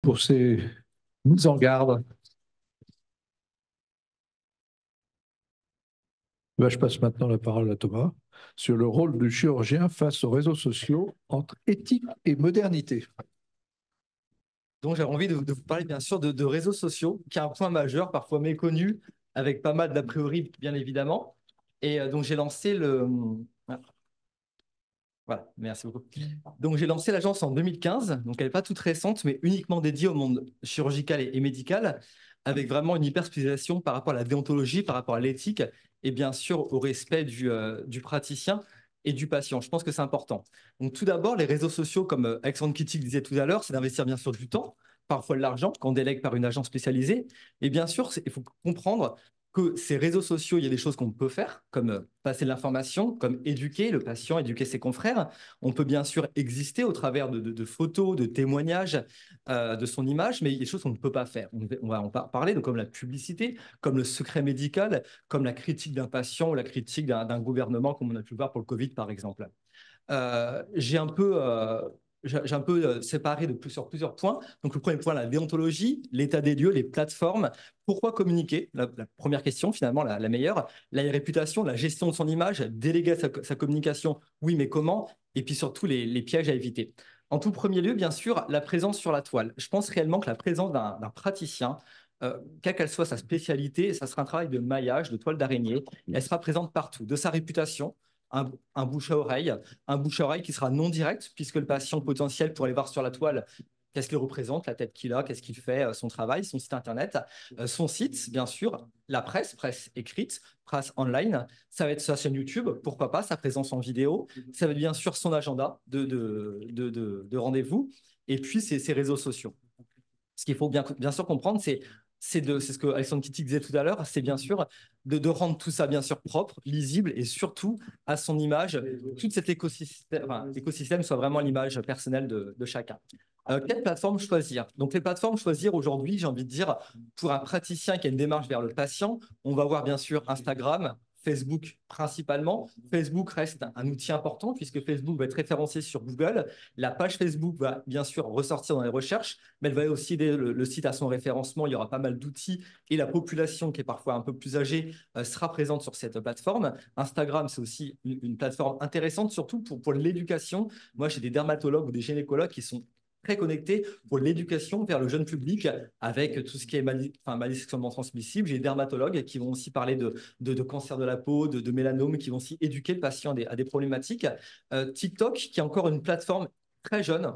pour ces mises en garde. Je passe maintenant la parole à Thomas sur le rôle du chirurgien face aux réseaux sociaux entre éthique et modernité. Donc, j'avais envie de vous parler, bien sûr, de réseaux sociaux, qui est un point majeur, parfois méconnu, avec pas mal d'a priori, bien évidemment. Et donc, j'ai lancé le. Ah, voilà, merci beaucoup. Donc, j'ai lancé l'agence en 2015. Donc, elle n'est pas toute récente, mais uniquement dédiée au monde chirurgical et médical, avec vraiment une hyper spécialisation par rapport à la déontologie, par rapport à l'éthique, et bien sûr au respect du praticien et du patient. Je pense que c'est important. Donc, tout d'abord, les réseaux sociaux, comme Alexandre Kittig disait tout à l'heure, c'est d'investir bien sûr du temps, parfois de l'argent, qu'on délègue par une agence spécialisée. Et bien sûr, il faut comprendre que ces réseaux sociaux, il y a des choses qu'on peut faire, comme passer de l'information, comme éduquer le patient, éduquer ses confrères. On peut bien sûr exister au travers de photos, de témoignages de son image, mais il y a des choses qu'on ne peut pas faire. On va en parler, donc comme la publicité, comme le secret médical, comme la critique d'un patient ou la critique d'un gouvernement, comme on a pu le voir pour le Covid, par exemple. J'ai un peu, séparé sur plusieurs points. Donc, le premier point, la déontologie, l'état des lieux, les plateformes. Pourquoi communiquer? La première question, finalement, la meilleure. La réputation, la gestion de son image, déléguer sa communication, oui, mais comment? Et puis surtout, les pièges à éviter. En tout premier lieu, bien sûr, la présence sur la toile. Je pense réellement que la présence d'un praticien, quelle qu'elle soit sa spécialité, ça sera un travail de maillage, de toile d'araignée. Elle sera présente partout, de sa réputation, un bouche un bouche à oreille qui sera non direct, puisque le patient potentiel pourrait aller voir sur la toile qu'est-ce qu'il représente, la tête qu'il a, qu'est-ce qu'il fait, son travail, son site internet, son site, bien sûr, la presse écrite, presse online, ça va être sa chaîne YouTube, pourquoi pas, sa présence en vidéo, ça va être bien sûr son agenda de rendez-vous, et puis ses réseaux sociaux. Ce qu'il faut bien sûr comprendre, c'est ce que Alexandre Kitty disait tout à l'heure, c'est bien sûr de rendre tout ça bien sûr propre, lisible et surtout à son image, tout cet écosystème soit vraiment l'image personnelle de chacun. Quelle plateforme choisir? Donc les plateformes choisir aujourd'hui, j'ai envie de dire, pour un praticien qui a une démarche vers le patient, on va voir bien sûr Instagram, Facebook principalement. Facebook reste un outil important puisque Facebook va être référencé sur Google. La page Facebook va bien sûr ressortir dans les recherches, mais elle va aussi aider le site à son référencement. Il y aura pas mal d'outils et la population qui est parfois un peu plus âgée sera présente sur cette plateforme. Instagram, c'est aussi une plateforme intéressante, surtout pour l'éducation. Moi, j'ai des dermatologues ou des gynécologues qui sont très connectés pour l'éducation vers le jeune public avec tout ce qui est maladies sexuellement transmissibles. J'ai des dermatologues qui vont aussi parler de cancer de la peau, de mélanome, qui vont aussi éduquer le patient à des problématiques. TikTok, qui est encore une plateforme très jeune,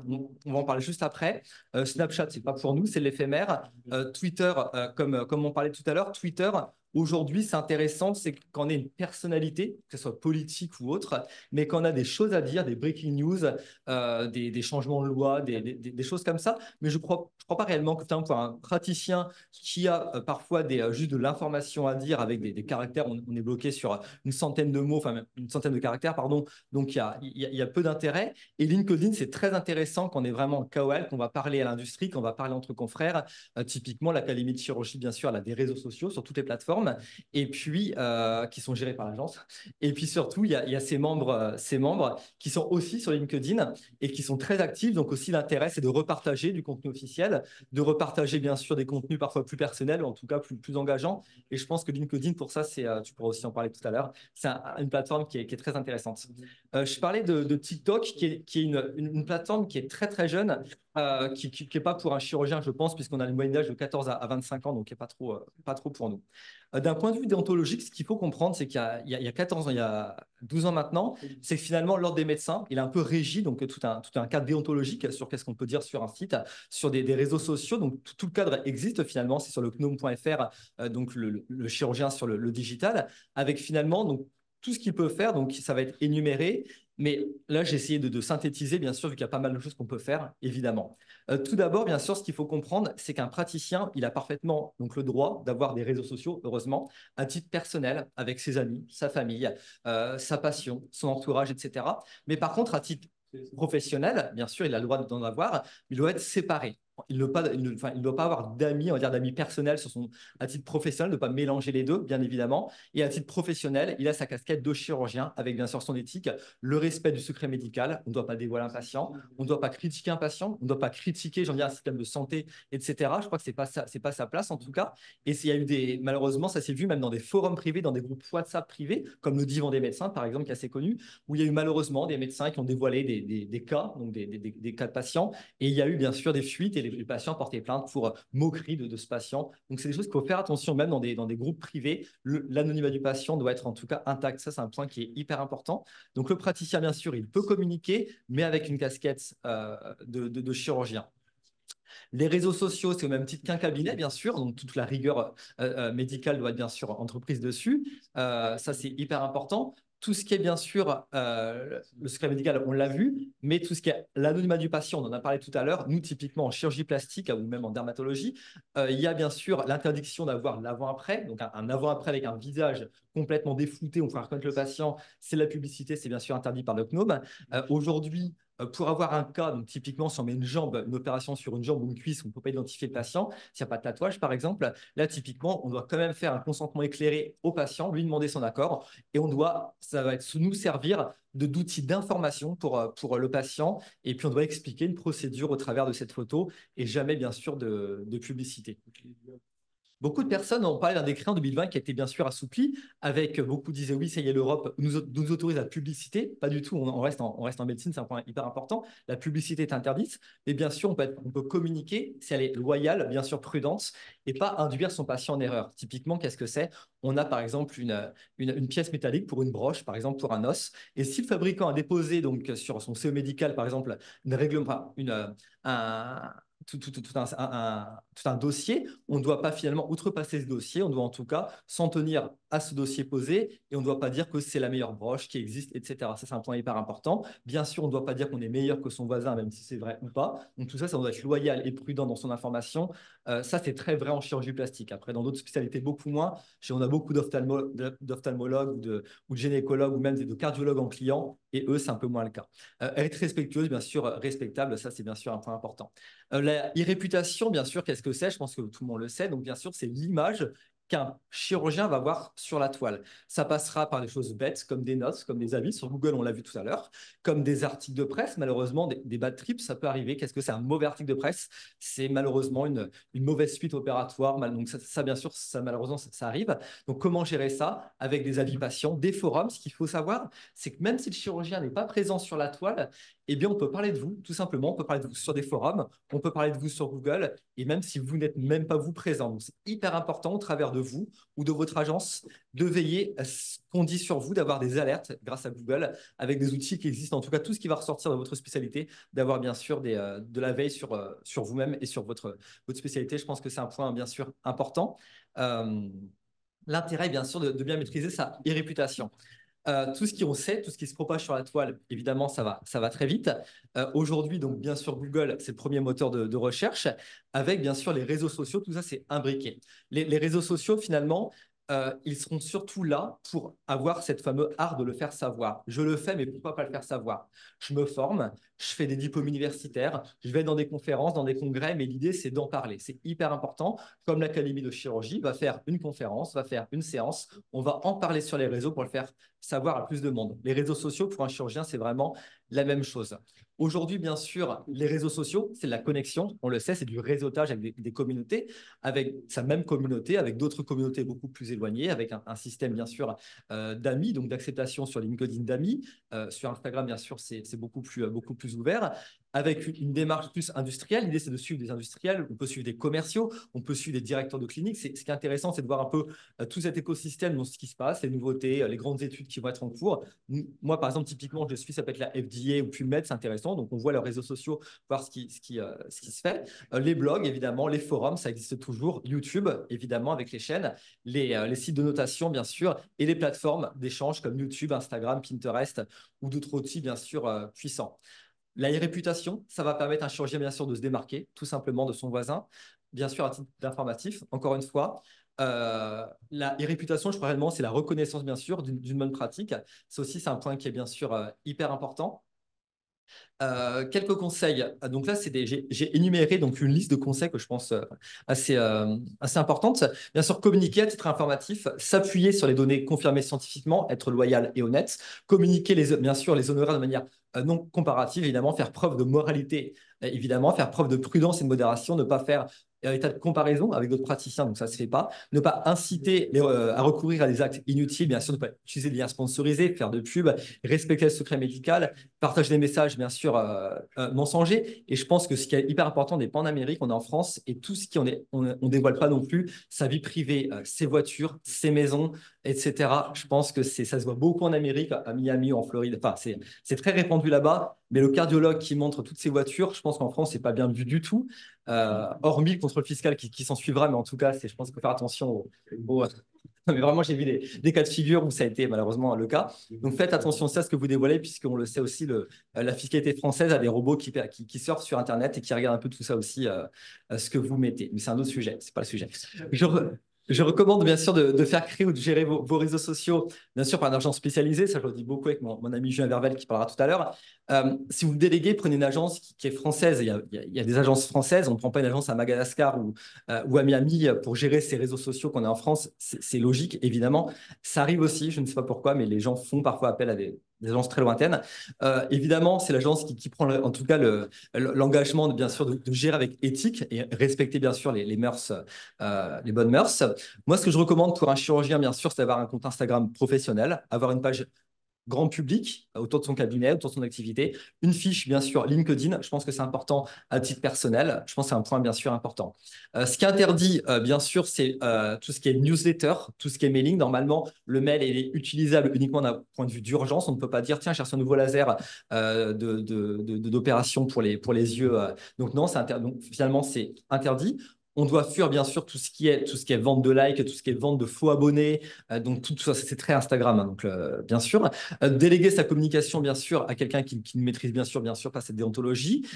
on va en parler juste après. Snapchat, c'est pas pour nous, c'est l'éphémère. Twitter, comme on parlait tout à l'heure, Twitter, aujourd'hui, c'est intéressant, c'est qu'on ait une personnalité, que ce soit politique ou autre, mais qu'on a des choses à dire, des breaking news, des changements de loi, des choses comme ça. Mais je crois pas réellement que pour un praticien qui a parfois juste de l'information à dire avec des caractères, on est bloqué sur une centaine de mots, enfin une centaine de caractères, pardon. Donc il y a peu d'intérêt. Et LinkedIn, c'est très intéressant qu'on est vraiment en KOL, qu'on va parler à l'industrie, qu'on va parler entre confrères. Typiquement, l'Académie de chirurgie, bien sûr, elle a des réseaux sociaux sur toutes les plateformes, et puis qui sont gérés par l'agence. Et puis surtout, il y a ces membres qui sont aussi sur LinkedIn et qui sont très actifs. Donc aussi, l'intérêt, c'est de repartager du contenu officiel, de repartager bien sûr des contenus parfois plus personnels, ou en tout cas plus engageants. Et je pense que LinkedIn, pour ça, tu pourras aussi en parler tout à l'heure, c'est une plateforme qui est très intéressante. Je parlais de TikTok, qui est une plateforme qui est très très jeune, qui n'est pas pour un chirurgien, je pense, puisqu'on a une moyenne d'âge de 14 à 25 ans, donc qui n'est pas trop pour nous. D'un point de vue déontologique, ce qu'il faut comprendre, c'est qu'il y a 14 ans, il y a 12 ans maintenant, c'est que finalement, l'ordre des médecins, il est un peu régi, donc tout un cadre déontologique sur qu'est-ce qu'on peut dire sur un site, sur des réseaux sociaux. Donc, tout le cadre existe finalement, c'est sur le gnome.fr, donc le chirurgien sur le digital, avec finalement donc, tout ce qu'il peut faire, donc ça va être énuméré. Mais là, j'ai essayé de synthétiser, bien sûr, vu qu'il y a pas mal de choses qu'on peut faire, évidemment. Tout d'abord, bien sûr, ce qu'il faut comprendre, c'est qu'un praticien, il a parfaitement donc, le droit d'avoir des réseaux sociaux, heureusement, à titre personnel, avec ses amis, sa famille, sa passion, son entourage, etc. Mais par contre, à titre professionnel, bien sûr, il a le droit d'en avoir, mais il doit être séparé. il ne doit pas avoir d'amis, on va dire d'amis personnels à titre professionnel, ne pas mélanger les deux, bien évidemment. Et à titre professionnel, il a sa casquette de chirurgien avec bien sûr son éthique, le respect du secret médical. On ne doit pas dévoiler un patient, on ne doit pas critiquer un patient, on ne doit pas critiquer, j'en dire, un système de santé, etc. Je crois que c'est pas sa place en tout cas. Et il y a eu malheureusement, ça s'est vu même dans des forums privés, dans des groupes WhatsApp privés, comme le Divan des médecins, par exemple, qui est assez connu, où il y a eu malheureusement des médecins qui ont dévoilé des cas, donc des cas de patients. Et il y a eu bien sûr des fuites et les patients portaient plainte pour moquerie de ce patient. Donc, c'est des choses qu'il faut faire attention, même dans des groupes privés. L'anonymat du patient doit être en tout cas intact. Ça, c'est un point qui est hyper important. Donc, le praticien, bien sûr, il peut communiquer, mais avec une casquette de chirurgien. Les réseaux sociaux, c'est au même titre qu'un cabinet, bien sûr. Donc, toute la rigueur médicale doit être bien sûr entreprise dessus. Ça, c'est hyper important. Tout ce qui est bien sûr le secret médical, on l'a vu, mais tout ce qui est l'anonymat du patient, on en a parlé tout à l'heure. Nous, typiquement en chirurgie plastique ou même en dermatologie, il y a bien sûr l'interdiction d'avoir l'avant-après, donc un avant-après avec un visage complètement déflouté, on peut reconnaître le patient. C'est la publicité, c'est bien sûr interdit par le CNOM. Aujourd'hui, pour avoir un cas, donc typiquement, si on met une opération sur une jambe ou une cuisse, on ne peut pas identifier le patient. S'il n'y a pas de tatouage, par exemple, là, typiquement, on doit quand même faire un consentement éclairé au patient, lui demander son accord, et ça va nous servir d'outil d'information pour le patient, et puis on doit expliquer une procédure au travers de cette photo, et jamais, bien sûr, de publicité. Beaucoup de personnes ont parlé d'un décret en 2020 qui a été bien sûr assoupli, avec beaucoup disaient oui, ça y est, l'Europe nous autorise la publicité. Pas du tout, on reste en médecine, c'est un point hyper important. La publicité est interdite, mais bien sûr, on peut communiquer si elle est loyale, bien sûr prudente, et pas induire son patient en erreur. Typiquement, qu'est-ce que c'est? On a par exemple une pièce métallique pour une broche, par exemple pour un os, et si le fabricant a déposé donc, sur son CO médical, par exemple, une règle, un, tout un dossier, on ne doit pas finalement outrepasser ce dossier, on doit en tout cas s'en tenir à ce dossier posé et on ne doit pas dire que c'est la meilleure broche qui existe, etc. Ça, c'est un point hyper important. Bien sûr, on ne doit pas dire qu'on est meilleur que son voisin, même si c'est vrai ou pas. Donc tout ça, ça doit être loyal et prudent dans son information. Ça, c'est très vrai en chirurgie plastique. Après, dans d'autres spécialités, beaucoup moins. On a beaucoup d'ophtalmologues ou de gynécologues ou même de cardiologues en client et eux, c'est un peu moins le cas. Être respectueuse, bien sûr, respectable, ça, c'est bien sûr un point important. La e-réputation, bien sûr, qu'est-ce que c'est? Je pense que tout le monde le sait. Donc, bien sûr, c'est l'image qu'un chirurgien va voir sur la toile. Ça passera par des choses bêtes, comme des notes, comme des avis. Sur Google, on l'a vu tout à l'heure, comme des articles de presse. Malheureusement, des bad trips, ça peut arriver. Qu'est-ce que c'est un mauvais article de presse? C'est malheureusement une mauvaise suite opératoire. Donc, ça bien sûr, malheureusement, ça arrive. Donc, comment gérer ça? Avec des avis patients, des forums. Ce qu'il faut savoir, c'est que même si le chirurgien n'est pas présent sur la toile, eh bien, on peut parler de vous, tout simplement. On peut parler de vous sur des forums, on peut parler de vous sur Google, et même si vous n'êtes même pas vous présent. Donc, c'est hyper important, au travers de vous ou de votre agence, de veiller à ce qu'on dit sur vous, d'avoir des alertes grâce à Google, avec des outils qui existent, en tout cas, tout ce qui va ressortir de votre spécialité, d'avoir bien sûr de la veille sur vous-même et sur votre spécialité. Je pense que c'est un point, bien sûr, important. L'intérêt, bien sûr, de bien maîtriser sa réputation. Tout ce qu'on sait, tout ce qui se propage sur la toile, évidemment, ça va très vite. Aujourd'hui, donc bien sûr, Google, c'est le premier moteur de recherche, avec bien sûr les réseaux sociaux, tout ça, c'est imbriqué. Les réseaux sociaux, finalement, ils seront surtout là pour avoir cette fameuse art de le faire savoir. Je le fais, mais pourquoi pas le faire savoir? Je me forme, je fais des diplômes universitaires, je vais dans des conférences, dans des congrès, mais l'idée, c'est d'en parler. C'est hyper important. Comme l'Académie de chirurgie va faire une conférence, va faire une séance, on va en parler sur les réseaux pour le faire savoir à plus de monde. Les réseaux sociaux, pour un chirurgien, c'est vraiment la même chose. Aujourd'hui, bien sûr, les réseaux sociaux, c'est de la connexion. On le sait, c'est du réseautage avec des communautés, avec sa même communauté, avec d'autres communautés beaucoup plus éloignées, avec un système, bien sûr, d'amis, donc d'acceptation sur LinkedIn d'amis. Sur Instagram, bien sûr, c'est beaucoup plus ouvert. Avec une démarche plus industrielle, l'idée, c'est de suivre des industriels. On peut suivre des commerciaux, on peut suivre des directeurs de cliniques. Ce qui est intéressant, c'est de voir un peu tout cet écosystème, dans ce qui se passe, les nouveautés, les grandes études qui vont être en cours. Moi, par exemple, typiquement, je suis, ça peut être la FDA ou PubMed, c'est intéressant. Donc, on voit leurs réseaux sociaux, voir ce qui se fait. Les blogs, évidemment, les forums, ça existe toujours. YouTube, évidemment, avec les chaînes, les sites de notation, bien sûr, et les plateformes d'échange comme YouTube, Instagram, Pinterest ou d'autres outils, bien sûr, puissants. La réputation, ça va permettre à un chirurgien, bien sûr, de se démarquer, tout simplement, de son voisin. Bien sûr, à titre d'informatif, encore une fois, la réputation, je crois réellement, c'est la reconnaissance, bien sûr, d'une bonne pratique. C'est un point qui est bien sûr hyper important. Quelques conseils. Donc là, j'ai énuméré donc une liste de conseils que je pense assez importante. Bien sûr, communiquer à titre informatif, s'appuyer sur les données confirmées scientifiquement, être loyal et honnête, communiquer bien sûr les honoraires de manière non comparative, évidemment, faire preuve de moralité, évidemment, faire preuve de prudence et de modération, ne pas faire état de comparaison avec d'autres praticiens, donc ça ne se fait pas. Ne pas inciter à recourir à des actes inutiles, bien sûr, ne pas utiliser des liens sponsorisés, faire de pub, respecter le secret médical, partage des messages, bien sûr, mensongers. Et je pense que ce qui est hyper important, on n'est pas en Amérique, on est en France, et tout ce qui on dévoile pas non plus, sa vie privée, ses voitures, ses maisons, etc. Je pense que ça se voit beaucoup en Amérique, à Miami, en Floride. Enfin, c'est très répandu là-bas. Mais le cardiologue qui montre toutes ses voitures, je pense qu'en France, c'est pas bien vu du tout. Hormis le contrôle fiscal qui s'en suivra, mais en tout cas, je pense qu'il faut faire attention non, mais vraiment, j'ai vu des cas de figure où ça a été malheureusement le cas. Donc faites attention à ce que vous dévoilez, puisqu'on le sait aussi, la fiscalité française a des robots qui surfent sur Internet et qui regardent un peu tout ça aussi, ce que vous mettez. Mais c'est un autre sujet, c'est pas le sujet. Je recommande bien sûr de faire créer ou de gérer vos réseaux sociaux, bien sûr par un agent spécialisé. Ça, je le dis beaucoup avec mon ami Julien Vervel qui parlera tout à l'heure. Si vous déléguez, prenez une agence qui est française. Il y a des agences françaises. On ne prend pas une agence à Madagascar ou à Miami pour gérer ces réseaux sociaux qu'on a en France. C'est logique, évidemment. Ça arrive aussi, je ne sais pas pourquoi, mais les gens font parfois appel à des agences très lointaines. Évidemment, c'est l'agence qui prend en tout cas l'engagement bien sûr de gérer avec éthique et respecter bien sûr les mœurs, les bonnes mœurs. Moi, ce que je recommande pour un chirurgien, bien sûr, c'est d'avoir un compte Instagram professionnel, avoir une page grand public autour de son cabinet, autour de son activité, une fiche, bien sûr, LinkedIn. Je pense que c'est important à titre personnel. Je pense que c'est un point, bien sûr, important. Ce qui est interdit, bien sûr, c'est tout ce qui est newsletter, tout ce qui est mailing. Normalement, le mail est utilisable uniquement d'un point de vue d'urgence. On ne peut pas dire, tiens, j'ai reçu un nouveau laser d'opération pour les yeux. Donc non, donc, finalement, c'est interdit. On doit fuir, bien sûr, tout ce qui est vente de likes, tout ce qui est vente de faux abonnés. Donc, tout ça, c'est très Instagram, hein, donc, bien sûr. Déléguer sa communication, bien sûr, à quelqu'un qui ne maîtrise, bien sûr, pas cette déontologie.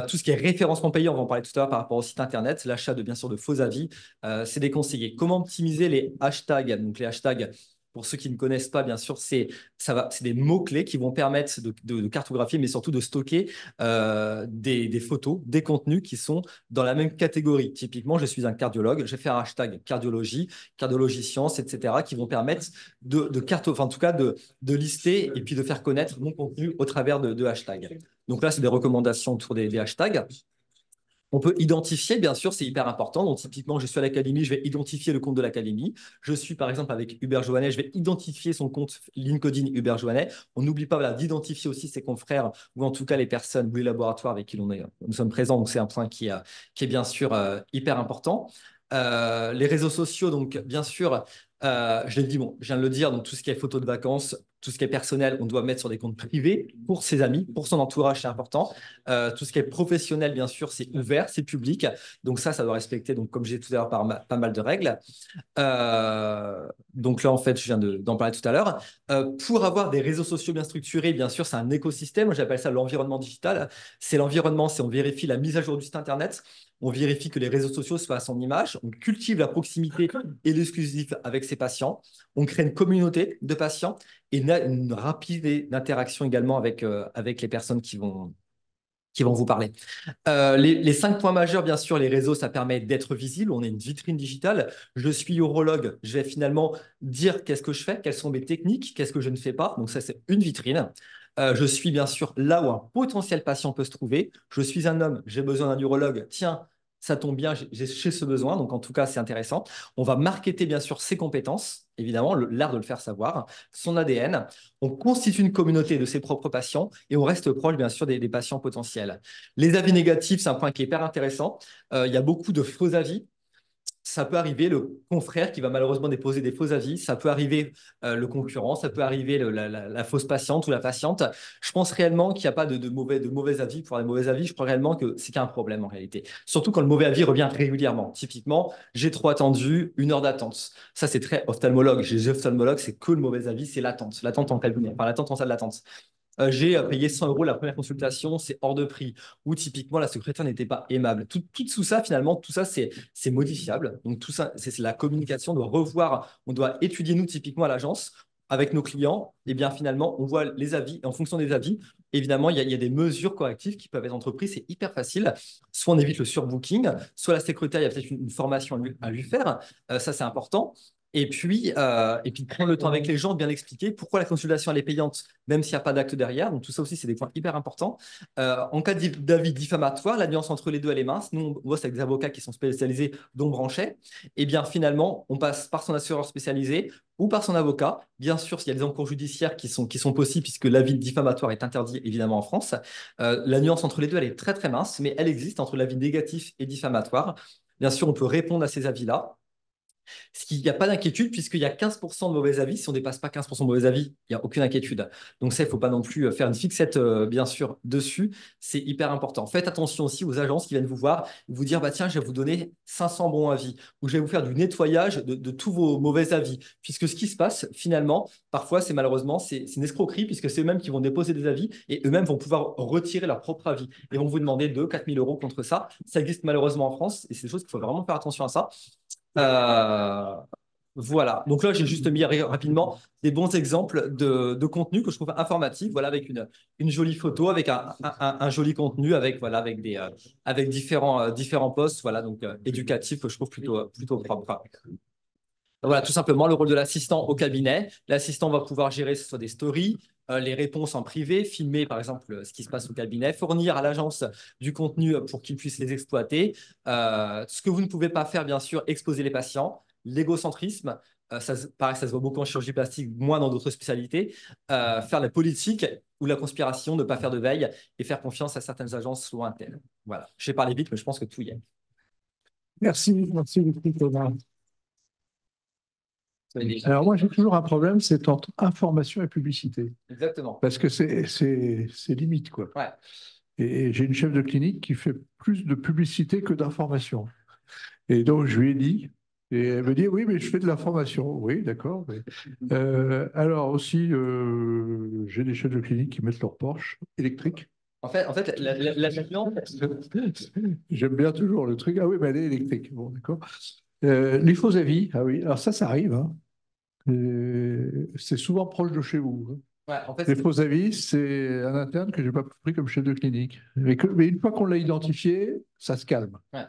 Tout ce qui est référencement payant, on va en parler tout à l'heure par rapport au site internet, l'achat bien sûr, de faux avis, c'est déconseillé. Comment optimiser les hashtags? Donc, les hashtags, pour ceux qui ne connaissent pas, bien sûr, c'est des mots-clés qui vont permettre de cartographier, mais surtout de stocker des photos, des contenus qui sont dans la même catégorie. Typiquement, je suis un cardiologue, je vais faire un hashtag cardiologie, cardiologie science, etc., qui vont permettre en tout cas de lister et puis de faire connaître mon contenu au travers de hashtags. Donc là, c'est des recommandations autour des hashtags. On peut identifier, bien sûr, c'est hyper important. Donc, typiquement, je suis à l'académie, je vais identifier le compte de l'académie. Je suis, par exemple, avec Hubert Joannet, je vais identifier son compte LinkedIn Hubert Joannet. On n'oublie pas voilà, d'identifier aussi ses confrères ou en tout cas les personnes ou les laboratoires avec qui nous sommes présents. Donc, c'est un point qui est bien sûr hyper important. Les réseaux sociaux, donc, bien sûr, je l'ai dit, bon, je viens de le dire, donc tout ce qui est photos de vacances, tout ce qui est personnel, on doit mettre sur des comptes privés pour ses amis, pour son entourage, c'est important. Tout ce qui est professionnel, bien sûr, c'est ouvert, c'est public. Donc ça doit respecter, donc, comme j'ai dit tout à l'heure, pas mal de règles. Donc là, en fait, je viens d'en parler tout à l'heure. Pour avoir des réseaux sociaux bien structurés, bien sûr, c'est un écosystème. J'appelle ça l'environnement digital. C'est l'environnement, c'est on vérifie la mise à jour du site Internet. On vérifie que les réseaux sociaux soient à son image. On cultive la proximité et l'exclusif avec ses patients. On crée une communauté de patients et une rapide interaction également avec les personnes qui vont vous parler. Les 5 points majeurs, bien sûr, les réseaux, ça permet d'être visible. On est une vitrine digitale. Je suis urologue. Je vais finalement dire qu'est-ce que je fais, quelles sont mes techniques, qu'est-ce que je ne fais pas. Donc ça, c'est une vitrine. Je suis bien sûr là où un potentiel patient peut se trouver. Je suis un homme, j'ai besoin d'un urologue. Tiens, ça tombe bien, j'ai ce besoin. Donc en tout cas, c'est intéressant. On va marketer bien sûr ses compétences, évidemment, l'art de le faire savoir, son ADN. On constitue une communauté de ses propres patients et on reste proche, bien sûr, des patients potentiels. Les avis négatifs, c'est un point qui est hyper intéressant. Il y a beaucoup de faux avis. Ça peut arriver le confrère qui va malheureusement déposer des faux avis, ça peut arriver le concurrent, ça peut arriver la fausse patiente ou la patiente. Je pense réellement qu'il n'y a pas de mauvais avis. Pour les mauvais avis, je crois réellement que c'est qu'il y a un problème en réalité. Surtout quand le mauvais avis revient régulièrement. Typiquement, j'ai trop attendu, 1 heure d'attente. Ça, c'est très ophtalmologue. Chez les ophtalmologues, c'est que le mauvais avis, c'est l'attente. L'attente en cabinet, enfin l'attente en salle d'attente. J'ai payé 100 € la première consultation, c'est hors de prix. Ou typiquement, la secrétaire n'était pas aimable. Tout ça, finalement, tout ça, c'est modifiable. Donc, tout ça, c'est la communication. On doit revoir, on doit étudier, nous, typiquement à l'agence. avec nos clients, et bien finalement, on voit les avis. Et en fonction des avis, évidemment, il y a des mesures correctives qui peuvent être entreprises. C'est hyper facile. Soit on évite le surbooking, soit la secrétaire, il y a peut-être une formation à lui faire. Ça, c'est important. Et puis prendre le temps avec les gens, bien expliquer pourquoi la consultation elle est payante, même s'il n'y a pas d'acte derrière. Donc tout ça aussi, c'est des points hyper importants. En cas d'avis diffamatoire, la nuance entre les deux, elle est mince. Nous, on bosse avec des avocats qui sont spécialisés, dont Branchet. Et bien finalement, on passe par son assureur spécialisé ou par son avocat. Bien sûr, s'il y a des encours judiciaires qui sont possibles, puisque l'avis diffamatoire est interdit évidemment en France. La nuance entre les deux, elle est très très mince, mais elle existe entre l'avis négatif et diffamatoire. Bien sûr, on peut répondre à ces avis-là. Il n'y a pas d'inquiétude puisqu'il y a 15% de mauvais avis. Si on ne dépasse pas 15% de mauvais avis, il n'y a aucune inquiétude. Donc ça, il ne faut pas non plus faire une fixette, bien sûr, dessus. C'est hyper important. Faites attention aussi aux agences qui viennent vous voir, vous dire, bah, tiens, je vais vous donner 500 bons avis ou je vais vous faire du nettoyage de tous vos mauvais avis. Puisque ce qui se passe, finalement, parfois, malheureusement, c'est une escroquerie puisque c'est eux-mêmes qui vont déposer des avis et eux-mêmes vont pouvoir retirer leur propre avis et vont vous demander 2 4 000 euros contre ça. Ça existe malheureusement en France et c'est des choses qu'il faut vraiment faire attention à ça. Euh, voilà. Donc là, j'ai juste mis rapidement des bons exemples de contenu que je trouve informatif. Voilà, avec une jolie photo, avec un joli contenu, avec différents posts. Voilà, donc éducatif que je trouve plutôt propre. Voilà, tout simplement le rôle de l'assistant au cabinet. L'assistant va pouvoir gérer ce soit des stories, les réponses en privé, filmer par exemple ce qui se passe au cabinet, fournir à l'agence du contenu pour qu'ils puissent les exploiter. Ce que vous ne pouvez pas faire, bien sûr, exposer les patients, l'égocentrisme. Pareil, ça se voit beaucoup en chirurgie plastique, moins dans d'autres spécialités. Faire la politique ou la conspiration, ne pas faire de veille et faire confiance à certaines agences lointaines. Voilà, j'ai parlé vite, mais je pense que tout y est. Merci beaucoup, Thomas. Alors moi, j'ai toujours un problème, c'est entre information et publicité. Exactement. Parce que c'est limite, quoi. Ouais. Et j'ai une chef de clinique qui fait plus de publicité que d'information. Et donc, je lui ai dit, et elle me dit, oui, mais je fais de l'information. Oui, d'accord. Alors aussi, j'ai des chefs de clinique qui mettent leur Porsche électrique. En fait, la cliente. J'aime bien toujours le truc. Ah oui, mais elle est électrique. Bon, d'accord. Les faux avis, ah oui, alors ça arrive, hein. C'est souvent proche de chez vous, hein. Ouais, en fait, Les faux avis, c'est un interne que je n'ai pas pris comme chef de clinique. Mais une fois qu'on l'a identifié, ça se calme. ouais.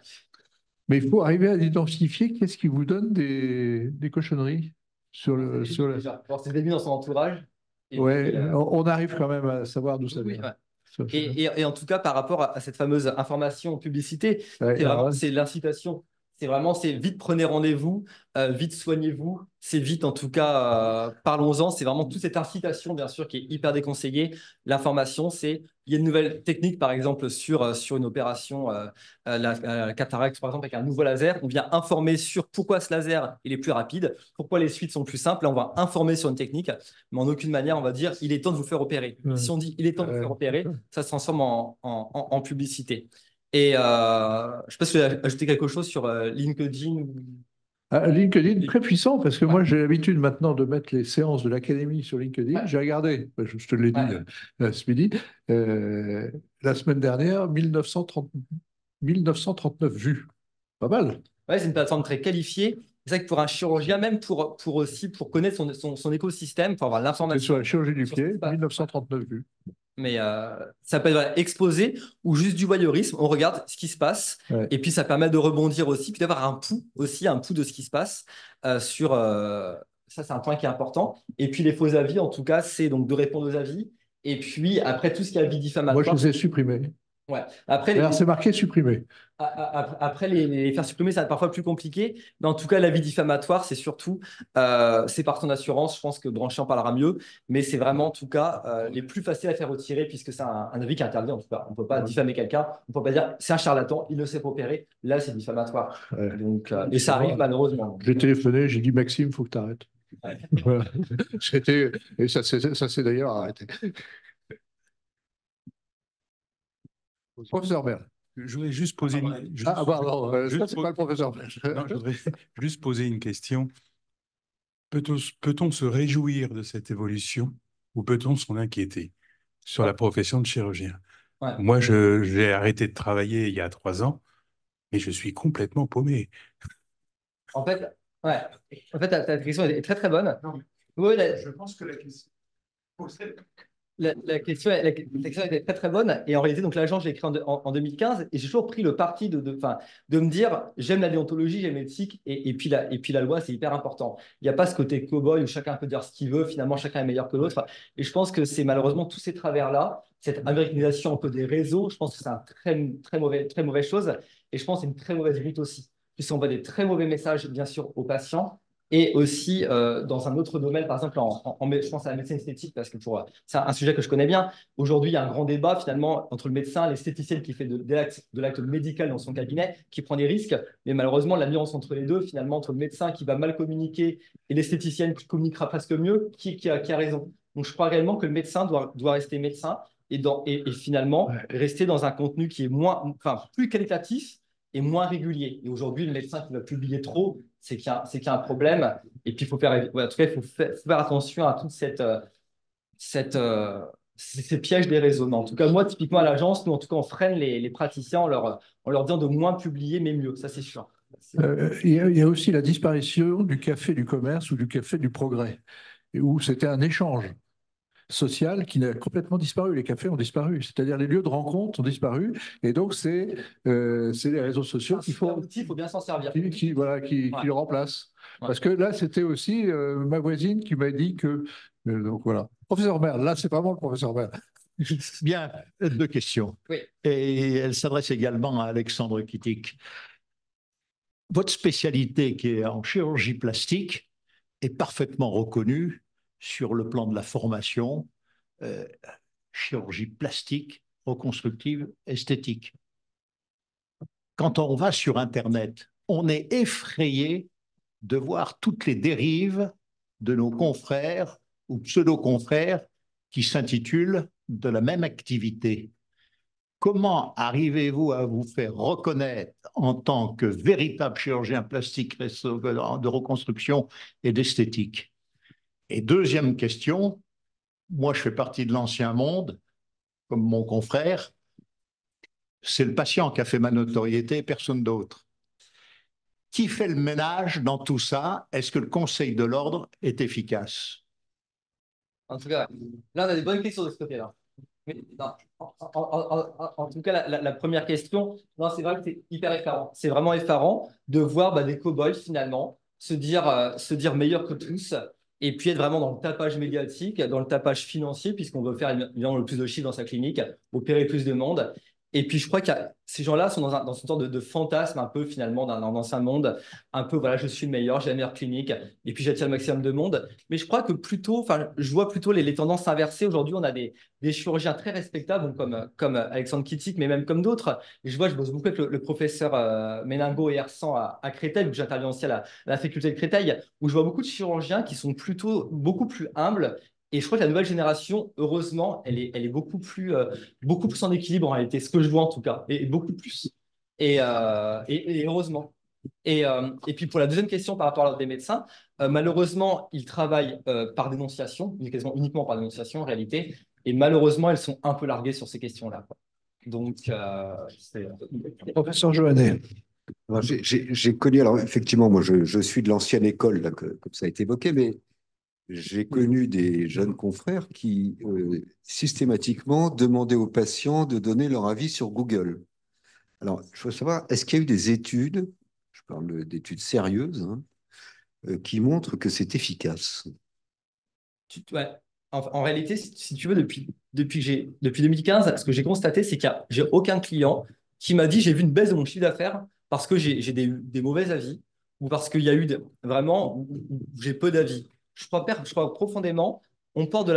Mais il faut arriver à identifier qu'est-ce qui vous donne des cochonneries sur le. Sur le... Alors, c'est début dans son entourage. Et Ouais, puis, on arrive quand même à savoir d'où ça oui, vient. ouais. Et en tout cas, par rapport à cette fameuse information publicité, Ouais, c'est l'incitation. C'est vite prenez rendez-vous, vite soignez-vous. C'est vite, en tout cas, parlons-en. C'est vraiment toute cette incitation, bien sûr, qui est hyper déconseillée. L'information, il y a une nouvelle technique, par exemple, sur une opération, la cataracte, par exemple, avec un nouveau laser. On vient informer sur pourquoi ce laser il est plus rapide, pourquoi les suites sont plus simples. Là, on va informer sur une technique, mais en aucune manière, on va dire il est temps de vous faire opérer. Ouais. Si on dit il est temps de vous faire opérer, ça se transforme en publicité. Et je ne sais pas si tu as ajouté quelque chose sur LinkedIn. LinkedIn, très puissant, parce que moi, j'ai l'habitude maintenant de mettre les séances de l'académie sur LinkedIn. Ouais. J'ai regardé, je te l'ai dit ce midi, la semaine dernière, 1939 vues. Pas mal. Ouais, c'est une plateforme très qualifiée. C'est vrai que pour un chirurgien, même pour connaître son écosystème, pour avoir C'était l'information. sur la chirurgie du sur ce qui pied, se passe. 1939 vues. Mais ça peut être exposé ou juste du voyeurisme. On regarde ce qui se passe Ouais. et puis ça permet de rebondir aussi, puis d'avoir un pouls de ce qui se passe sur. Ça, c'est un point qui est important. Et puis les faux avis, en tout cas, c'est donc de répondre aux avis. Et puis après, tout ce qui est avis diffamatoire. Moi, je les ai supprimés. Ouais. Après, D'ailleurs, c'est marqué supprimé. Après, les faire supprimer, ça va être parfois plus compliqué. Mais en tout cas, l'avis diffamatoire, c'est surtout, c'est par ton assurance. Je pense que Branché en parlera mieux. Mais c'est vraiment, en tout cas, les plus faciles à faire retirer puisque c'est un avis qui est interdit. En tout cas, on ne peut pas diffamer quelqu'un. On ne peut pas dire c'est un charlatan, il ne sait pas opérer. Là, c'est diffamatoire. Ouais. Donc, et ça arrive malheureusement. J'ai téléphoné, j'ai dit Maxime, il faut que tu arrêtes. Ouais. Voilà. Et ça s'est d'ailleurs arrêté. Professeur Merle. Je voudrais juste poser une... ça, c'est pas le professeur Merle. Non, je voudrais juste poser une question. Peut-on se réjouir de cette évolution ou peut-on s'en inquiéter sur la profession de chirurgien? Ouais. Moi, j'ai arrêté de travailler il y a 3 ans et je suis complètement paumé. En fait, ta question est très très bonne. Oui, Je pense que la question. la question était très très bonne. Et en réalité, donc l'agence, j'ai écrit en 2015 et j'ai toujours pris le parti enfin, de me dire j'aime la déontologie, j'aime l'éthique et puis la loi, c'est hyper important. Il n'y a pas ce côté cow-boy où chacun peut dire ce qu'il veut, finalement, chacun est meilleur que l'autre. Et je pense que c'est malheureusement tous ces travers-là, cette américanisation un peu des réseaux, je pense que c'est un très mauvaise chose. Et je pense que c'est une très mauvaise route aussi. Puisqu'on envoie des très mauvais messages, bien sûr, aux patients. Et aussi, dans un autre domaine, par exemple, je pense à la médecine esthétique, parce que c'est un sujet que je connais bien. Aujourd'hui, il y a un grand débat, finalement, entre le médecin, l'esthéticienne qui fait de l'acte médical dans son cabinet, qui prend des risques. Mais malheureusement, la nuance entre les deux, finalement, entre le médecin qui va mal communiquer et l'esthéticienne qui communiquera presque mieux, qui a raison. Donc, je crois réellement que le médecin doit rester médecin et finalement rester dans un contenu qui est plus qualitatif et moins régulier. Et aujourd'hui, le médecin qui va publier trop, c'est qu'il y a un problème. Et puis, il faut en tout cas, il faut faire attention à toute ces pièges des réseaux. Mais en tout cas, moi, typiquement à l'agence, nous, en tout cas, on freine les praticiens en leur disant de moins publier, mais mieux. Ça, c'est sûr. Il y a aussi la disparition du café du commerce ou du café du progrès, où c'était un échange social qui a complètement disparu. Les cafés ont disparu, c'est-à-dire les lieux de rencontre ont disparu. Et donc, c'est les réseaux sociaux qu'il faut. Il faut bien s'en servir. Qui le remplacent. Ouais. Parce que là, c'était aussi ma voisine qui m'a dit que. Donc voilà. Professeur Merle, là, c'est vraiment le professeur Merle. Bien, deux questions. Oui. Et elle s'adresse également à Alexandre Kittic. Votre spécialité, qui est en chirurgie plastique, est parfaitement reconnue sur le plan de la formation, chirurgie plastique, reconstructive, esthétique. Quand on va sur Internet, on est effrayé de voir toutes les dérives de nos confrères ou pseudo-confrères qui s'intitulent de la même activité. Comment arrivez-vous à vous faire reconnaître en tant que véritable chirurgien plastique de reconstruction et d'esthétique? Et deuxième question, moi je fais partie de l'ancien monde, comme mon confrère, c'est le patient qui a fait ma notoriété, personne d'autre. Qui fait le ménage dans tout ça? Est-ce que le Conseil de l'ordre est efficace? En tout cas, là, on a des bonnes questions de ce côté-là. Mais, non, en tout cas, la première question, c'est vrai que c'est hyper effarant. C'est vraiment effarant de voir des cow-boys, finalement, se dire meilleurs que tous et puis être vraiment dans le tapage médiatique, dans le tapage financier, puisqu'on veut faire évidemment le plus de chiffres dans sa clinique, opérer plus de monde. Et puis, je crois que ces gens-là sont dans une sorte de fantasme un peu, finalement, d'un ancien monde. Un peu, voilà, je suis le meilleur, j'ai la meilleure clinique, et puis j'attire le maximum de monde. Mais je crois que je vois plutôt les tendances inversées. Aujourd'hui, on a des chirurgiens très respectables, comme Alexandre Kittic, mais même comme d'autres. Et je bosse beaucoup avec le professeur Méningo et Hersan à Créteil, où j'interviens aussi à la faculté de Créteil, où je vois beaucoup de chirurgiens qui sont plutôt beaucoup plus humbles. Et je crois que la nouvelle génération, heureusement, elle est beaucoup plus en équilibre en réalité, ce que je vois en tout cas, et beaucoup plus. Et heureusement. Et puis pour la deuxième question par rapport à l'ordre des médecins, malheureusement, ils travaillent par dénonciation, quasiment uniquement par dénonciation en réalité, et malheureusement, elles sont un peu larguées sur ces questions-là. Donc, c'est... Professeur Joannet. J'ai connu, alors effectivement, moi je suis de l'ancienne école, là, comme ça a été évoqué, mais j'ai connu des jeunes confrères qui systématiquement demandaient aux patients de donner leur avis sur Google. Alors, je veux savoir, est-ce qu'il y a eu des études, je parle d'études sérieuses, qui montrent que c'est efficace? Ouais. En réalité, si tu veux, depuis 2015, ce que j'ai constaté, c'est que j'ai aucun client qui m'a dit j'ai vu une baisse de mon chiffre d'affaires parce que j'ai des mauvais avis ou parce qu'il y a eu vraiment, j'ai peu d'avis. Je crois profondément, on porte de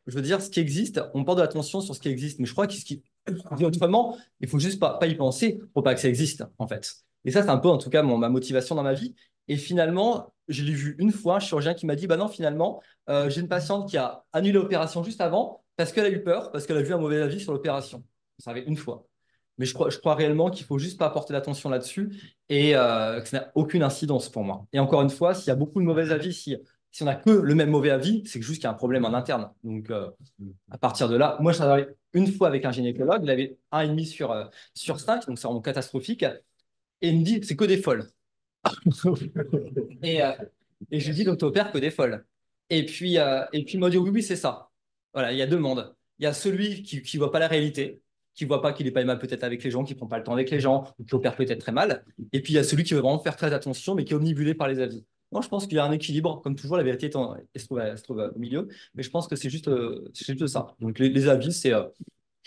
je veux dire, ce qui existe, on porte de l'attention sur ce qui existe. Mais je crois que dit autrement, il faut juste pas y penser pour pas que ça existe, en fait. Et ça, c'est un peu, en tout cas, ma motivation dans ma vie. Et finalement, je l'ai vu une fois, un chirurgien qui m'a dit, bah non, finalement, j'ai une patiente qui a annulé l'opération juste avant parce qu'elle a eu peur, parce qu'elle a vu un mauvais avis sur l'opération. Ça arrive une fois. Mais je crois réellement qu'il ne faut juste pas porter l'attention là-dessus et que ça n'a aucune incidence pour moi. Et encore une fois, s'il y a beaucoup de mauvais avis, si on n'a que le même mauvais avis, c'est juste qu'il y a un problème en interne. Donc, à partir de là, moi, je travaille une fois avec un gynécologue, il avait 1,5 sur 5, donc c'est vraiment catastrophique. Et il me dit, c'est que des folles. Et je lui dis, donc tu opères que des folles. Et puis il m'a dit oui, oui, c'est ça. Voilà, il y a deux mondes. Il y a celui qui ne voit pas la réalité, qui ne voit pas qu'il n'est pas aimable peut-être avec les gens, qui ne prend pas le temps avec les gens, ou qui opère peut-être très mal. Et puis il y a celui qui veut vraiment faire très attention, mais qui est omnibulé par les avis. Moi, je pense qu'il y a un équilibre. Comme toujours, la vérité elle se trouve au milieu. Mais je pense que c'est juste ça. Donc les avis, je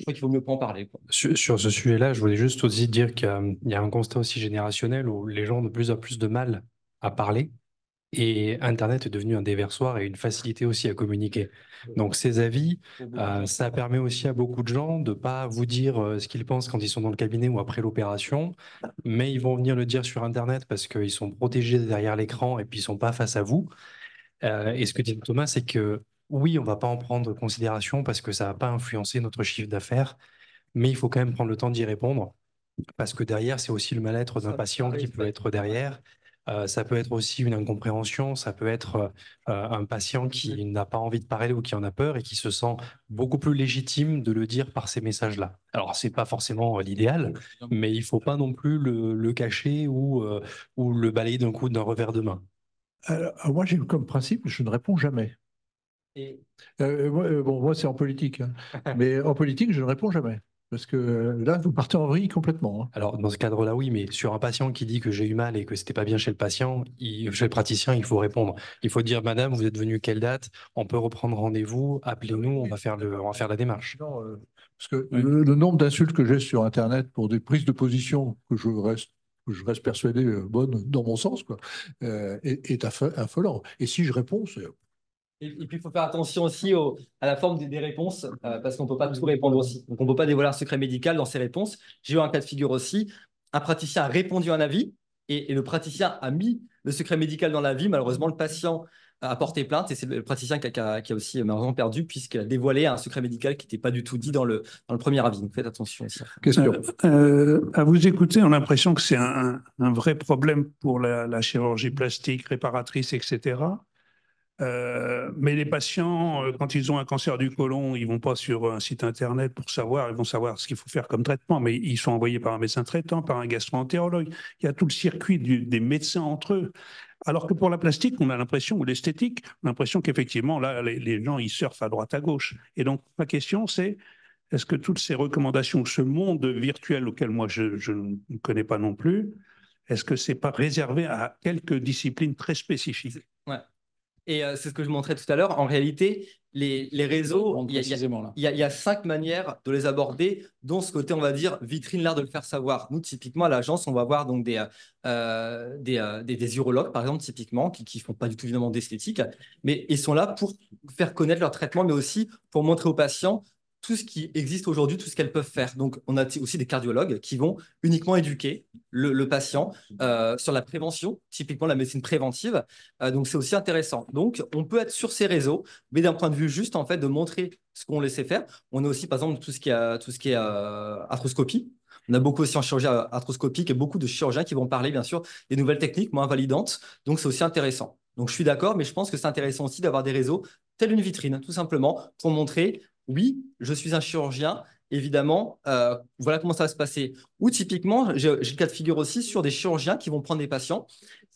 crois qu'il vaut mieux pas en parler, quoi. Sur ce sujet-là, je voulais juste aussi dire qu'il y a un constat aussi générationnel où les gens ont de plus en plus de mal à parler et Internet est devenu un déversoir et une facilité aussi à communiquer. Donc ces avis, ça permet aussi à beaucoup de gens de ne pas vous dire ce qu'ils pensent quand ils sont dans le cabinet ou après l'opération, mais ils vont venir le dire sur Internet parce qu'ils sont protégés derrière l'écran et puis ils ne sont pas face à vous. Et ce que dit Thomas, c'est que oui, on ne va pas en prendre considération parce que ça ne va pas influencer notre chiffre d'affaires, mais il faut quand même prendre le temps d'y répondre parce que derrière, c'est aussi le mal-être d'un patient qui peut être derrière. Ça peut être aussi une incompréhension, ça peut être un patient qui n'a pas envie de parler ou qui en a peur et qui se sent beaucoup plus légitime de le dire par ces messages-là. Alors, c'est pas forcément l'idéal, mais il faut pas non plus le cacher ou le balayer d'un coup d'un revers de main. Alors, moi, j'ai comme principe, je ne réponds jamais. Et Moi, c'est en politique, hein. Mais en politique, je ne réponds jamais. Parce que là, vous partez en vrille complètement, hein. Alors, dans ce cadre-là, oui, mais sur un patient qui dit que j'ai eu mal et que c'était pas bien chez le patient, chez le praticien, il faut répondre. Il faut dire, madame, vous êtes venue quelle date? On peut reprendre rendez-vous, appelez-nous, on va faire la démarche. Non, parce que le nombre d'insultes que j'ai sur Internet pour des prises de position que je reste persuadé bonnes dans mon sens, quoi, est affolant. Et si je réponds, c'est... puis, il faut faire attention aussi à la forme des réponses, parce qu'on ne peut pas tout répondre aussi. Donc, on ne peut pas dévoiler un secret médical dans ses réponses. J'ai eu un cas de figure aussi. Un praticien a répondu à un avis et le praticien a mis le secret médical dans l'avis. Malheureusement, le patient a porté plainte et c'est le praticien qui a aussi malheureusement perdu puisqu'il a dévoilé un secret médical qui n'était pas du tout dit dans le premier avis. Donc, faites attention aussi. Question. À vous écouter, on a l'impression que c'est un vrai problème pour la chirurgie plastique, réparatrice, etc. Mais les patients, quand ils ont un cancer du côlon, ils vont pas sur un site internet pour savoir, ils vont savoir ce qu'il faut faire comme traitement, mais ils sont envoyés par un médecin traitant, par un gastro-entérologue. Il y a tout le circuit des médecins entre eux. Alors que pour la plastique, on a l'impression, ou l'esthétique, on a l'impression qu'effectivement, là, les gens, ils surfent à droite, à gauche. Et donc, ma question, c'est, est-ce que toutes ces recommandations, ce monde virtuel auquel moi, je ne connais pas non plus, est-ce que c'est pas réservé à quelques disciplines très spécifiques? Ouais. Et c'est ce que je montrais tout à l'heure. En réalité, les réseaux, il y a 5 manières de les aborder, dont ce côté, on va dire, vitrine, l'art de le faire savoir. Nous, typiquement, à l'agence, on va voir donc des urologues, par exemple, typiquement, qui ne font pas du tout, évidemment, d'esthétique, mais ils sont là pour faire connaître leur traitement, mais aussi pour montrer aux patients tout ce qui existe aujourd'hui, tout ce qu'elles peuvent faire. Donc, on a aussi des cardiologues qui vont uniquement éduquer le patient sur la prévention, typiquement la médecine préventive. Donc, c'est aussi intéressant. Donc, on peut être sur ces réseaux, mais d'un point de vue juste, en fait, de montrer ce qu'on laissait faire. On a aussi, par exemple, tout ce qui est arthroscopie. On a beaucoup aussi en chirurgie arthroscopique et beaucoup de chirurgiens qui vont parler, bien sûr, des nouvelles techniques moins validantes. Donc, c'est aussi intéressant. Donc, je suis d'accord, mais je pense que c'est intéressant aussi d'avoir des réseaux tels une vitrine, tout simplement, pour montrer oui, je suis un chirurgien, évidemment, voilà comment ça va se passer. Ou typiquement, j'ai le cas de figure aussi sur des chirurgiens qui vont prendre des patients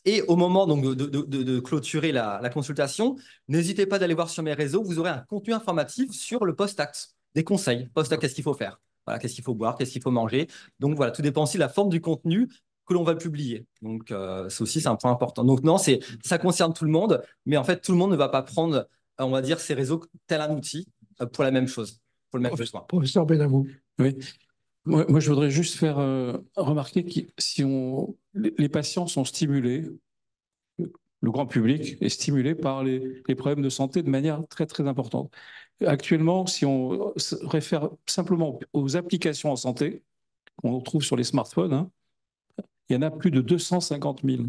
et au moment donc, de clôturer la consultation, n'hésitez pas d'aller voir sur mes réseaux, vous aurez un contenu informatif sur le post-acte, des conseils. Post-acte, qu'est-ce qu'il faut faire? Voilà, qu'est-ce qu'il faut boire, qu'est-ce qu'il faut manger. Donc voilà, tout dépend aussi de la forme du contenu que l'on va publier. Donc c'est un point important. Donc non, ça concerne tout le monde, mais en fait, tout le monde ne va pas prendre, on va dire, ces réseaux tel un outil pour la même chose, pour le même besoin. Professeur Benamou. Oui. Moi, je voudrais juste faire remarquer que si les patients sont stimulés, le grand public est stimulé par les problèmes de santé de manière très, très importante. Actuellement, si on se réfère simplement aux applications en santé qu'on trouve sur les smartphones, hein, il y en a plus de 250 000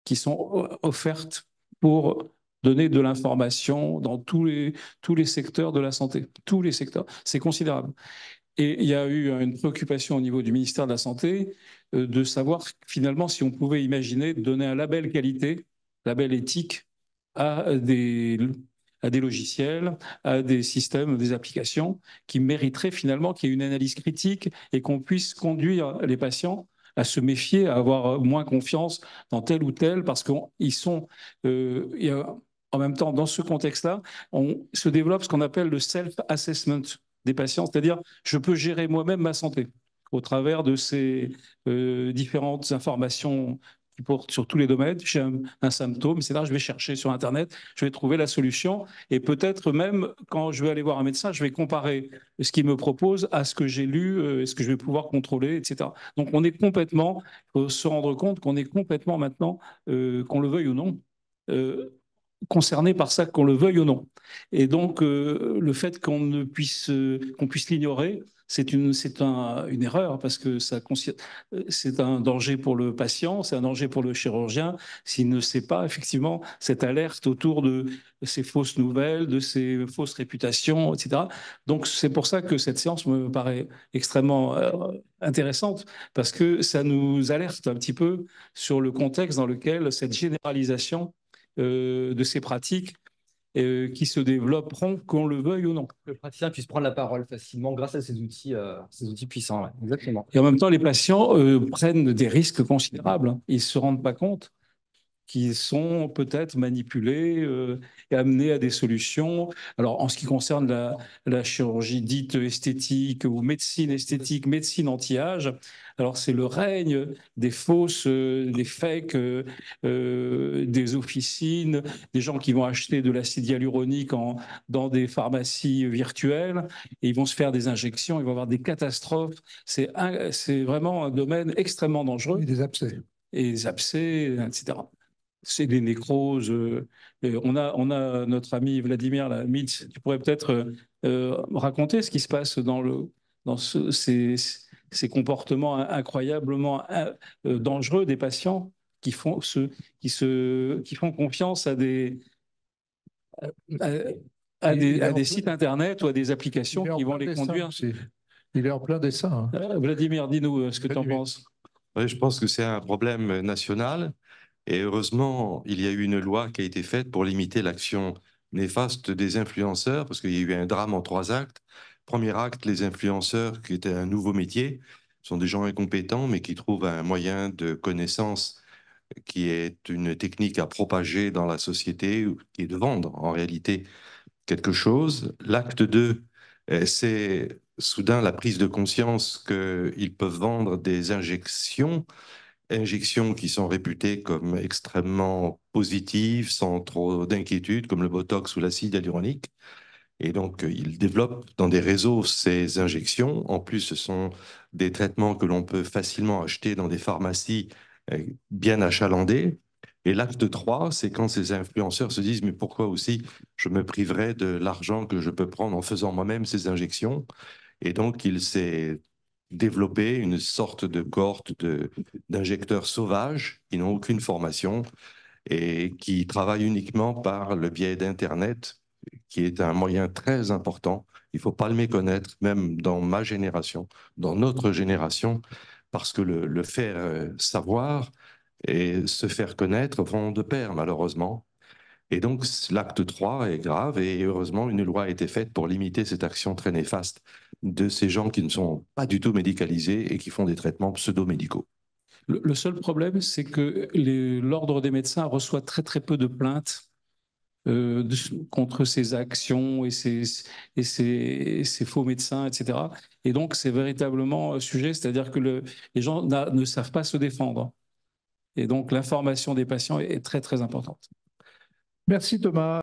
qui sont offertes pour donner de l'information dans tous les secteurs de la santé. Tous les secteurs. C'est considérable. Et il y a eu une préoccupation au niveau du ministère de la Santé de savoir finalement si on pouvait imaginer donner un label qualité, label éthique à des logiciels, à des systèmes, des applications qui mériteraient finalement qu'il y ait une analyse critique et qu'on puisse conduire les patients à se méfier, à avoir moins confiance dans tel ou tel, parce qu'ils sont... il y a en même temps, dans ce contexte-là, on se développe ce qu'on appelle le self-assessment des patients, c'est-à-dire je peux gérer moi-même ma santé au travers de ces différentes informations qui portent sur tous les domaines. J'ai un symptôme, c'est là je vais chercher sur Internet, je vais trouver la solution et peut-être même quand je vais aller voir un médecin, je vais comparer ce qu'il me propose à ce que j'ai lu, ce que je vais pouvoir contrôler, etc. Donc on est complètement, il faut se rendre compte qu'on est complètement maintenant, qu'on le veuille ou non, concerné par ça, qu'on le veuille ou non. Et donc, le fait qu'on puisse l'ignorer, c'est une erreur parce que c'est un danger pour le patient, c'est un danger pour le chirurgien s'il ne sait pas effectivement cette alerte autour de ces fausses nouvelles, de ces fausses réputations, etc. Donc, c'est pour ça que cette séance me paraît extrêmement intéressante parce que ça nous alerte un petit peu sur le contexte dans lequel cette généralisation de ces pratiques qui se développeront, qu'on le veuille ou non. Que le praticien puisse prendre la parole facilement grâce à ces outils puissants. Ouais. Exactement. Et en même temps, les patients prennent des risques considérables. Ils ne se rendent pas compte qui sont peut-être manipulés et amenés à des solutions. Alors, en ce qui concerne la chirurgie dite esthétique ou médecine esthétique, médecine anti-âge, alors c'est le règne des fausses, des fakes, des officines, des gens qui vont acheter de l'acide hyaluronique dans des pharmacies virtuelles et ils vont se faire des injections, ils vont avoir des catastrophes. C'est vraiment un domaine extrêmement dangereux. Et des abcès. Et des abcès, etc. C'est des nécroses. On a notre ami Vladimir Mitz, qui pourrait peut-être raconter ce qui se passe dans ces comportements incroyablement dangereux des patients qui font confiance à des sites internet ou à des applications qui vont les conduire. Il est en plein dessin. Vladimir, dis-nous ce que tu en penses. Oui, je pense que c'est un problème national. Et heureusement, il y a eu une loi qui a été faite pour limiter l'action néfaste des influenceurs, parce qu'il y a eu un drame en 3 actes. Premier acte, les influenceurs, qui étaient un nouveau métier, sont des gens incompétents, mais qui trouvent un moyen de connaissance qui est une technique à propager dans la société et de vendre en réalité quelque chose. L'acte 2, c'est soudain la prise de conscience qu'ils peuvent vendre des injections qui sont réputées comme extrêmement positives, sans trop d'inquiétude, comme le Botox ou l'acide hyaluronique. Et donc, ils développent dans des réseaux ces injections. En plus, ce sont des traitements que l'on peut facilement acheter dans des pharmacies bien achalandées. Et l'acte 3, c'est quand ces influenceurs se disent, mais pourquoi aussi je me priverais de l'argent que je peux prendre en faisant moi-même ces injections? Et donc, il s'est développé une sorte de cohorte d'injecteurs sauvages qui n'ont aucune formation et qui travaillent uniquement par le biais d'Internet, qui est un moyen très important. Il ne faut pas le méconnaître, même dans ma génération, dans notre génération, parce que le faire savoir et se faire connaître vont de pair, malheureusement. Et donc, l'acte 3 est grave et heureusement, une loi a été faite pour limiter cette action très néfaste de ces gens qui ne sont pas du tout médicalisés et qui font des traitements pseudo-médicaux. Le seul problème, c'est que l'Ordre des médecins reçoit très très peu de plaintes contre ces actions et ces faux médecins, etc. Et donc, c'est véritablement un sujet, c'est-à-dire que les gens ne savent pas se défendre. Et donc, l'information des patients est très très importante. Merci Thomas.